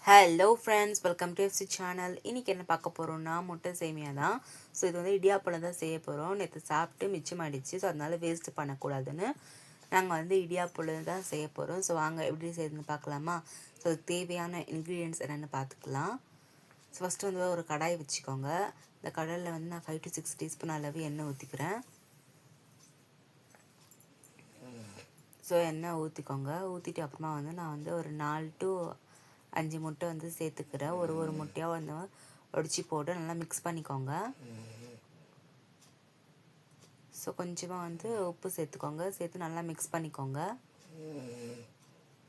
Hello friends, welcome to FC channel. இன்றைக்கி என்ன பார்க்க போகிறோம்னா முட்டை சேமியா தான். ஸோ இது வந்து இடியாப்பழம் தான் செய்ய போகிறோம். நேற்று சாப்பிட்டு மிச்சமாகிடுச்சு. ஸோ அதனால் வேஸ்ட்டு பண்ணக்கூடாதுன்னு நாங்கள் வந்து இடியாப்பழம் தான் செய்ய போகிறோம். ஸோ வாங்க எப்படி செய்யுதுன்னு பார்க்கலாமா? ஸோ அதுக்கு தேவையான இன்க்ரீடியன்ட்ஸ் என்னென்னு பார்த்துக்கலாம். ஸோ ஃபஸ்ட்டு வந்து ஒரு கடாய் வச்சுக்கோங்க. இந்த கடாயில் வந்து நான் 5 to 6 டீஸ்பூன் அளவு எண்ணெய் ஊற்றிக்கிறேன். ஸோ எண்ணெய் ஊற்றிக்கோங்க. ஊற்றிட்டு அப்புறமா வந்து நான் வந்து ஒரு 4 to 5 முட்டை வந்து சேர்த்துக்கிறேன். ஒரு முட்டையாக வந்து உடச்சி போட்டு நல்லா மிக்ஸ் பண்ணிக்கோங்க. ஸோ கொஞ்சமாக வந்து உப்பு சேர்த்துக்கோங்க. சேர்த்து நல்லா மிக்ஸ் பண்ணிக்கோங்க.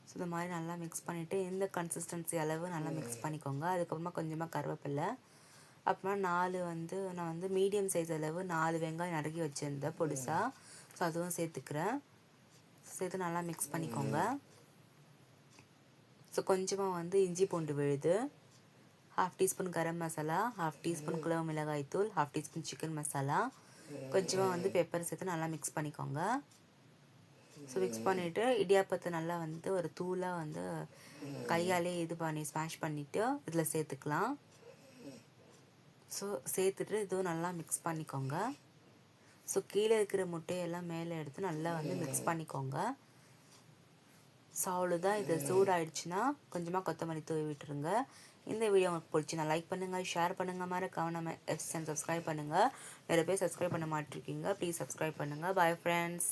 ஸோ இந்த மாதிரி நல்லா மிக்ஸ் பண்ணிவிட்டு இந்த கன்சிஸ்டன்சி அளவு நல்லா மிக்ஸ் பண்ணிக்கோங்க. அதுக்கப்புறமா கொஞ்சமாக கருவேப்பிலை, அப்புறமா நான் வந்து மீடியம் சைஸ் அளவு 4 வெங்காயம் நறுக்கி வச்சுருந்தேன் பொடிசாக. ஸோ அதுவும் சேர்த்துக்கிறேன். சேர்த்து நல்லா மிக்ஸ் பண்ணிக்கோங்க. ஸோ கொஞ்சமாக வந்து இஞ்சி பூண்டு விழுது, 1/2 டீஸ்பூன் கரம் மசாலா, 1/2 டீஸ்பூன் குழம்பு மிளகாய் தூள், 1/2 டீஸ்பூன் சிக்கன் மசாலா, கொஞ்சமாக வந்து பெப்பர் சேர்த்து நல்லா மிக்ஸ் பண்ணிக்கோங்க. ஸோ மிக்ஸ் பண்ணிவிட்டு இடியாப்பத்தை நல்லா வந்து ஒரு தூளாக வந்து கையாலே இது பண்ணி ஸ்மாஷ் பண்ணிவிட்டு இதில் சேர்த்துக்கலாம். ஸோ சேர்த்துட்டு இதுவும் நல்லா மிக்ஸ் பண்ணிக்கோங்க. ஸோ கீழே இருக்கிற முட்டையெல்லாம் மேலே எடுத்து நல்லா வந்து மிக்ஸ் பண்ணிக்கோங்க. ஸோ அவ்வளோதான். இது சூடாயிடுச்சுன்னா கொஞ்சமாக கொத்தமல்லி தூவி விட்டுருங்க. இந்த வீடியோ உங்களுக்கு பிடிச்சினா லைக் பண்ணுங்கள், ஷேர் பண்ணுங்கள், மறக்காம எஃப்சி சப்ஸ்கிரைப் பண்ணுங்கள். நிறைய பேர் சப்ஸ்கிரைப் பண்ண மாட்டிருக்கீங்க. ப்ளீஸ் சப்ஸ்கிரைப் பண்ணுங்கள். Bye friends.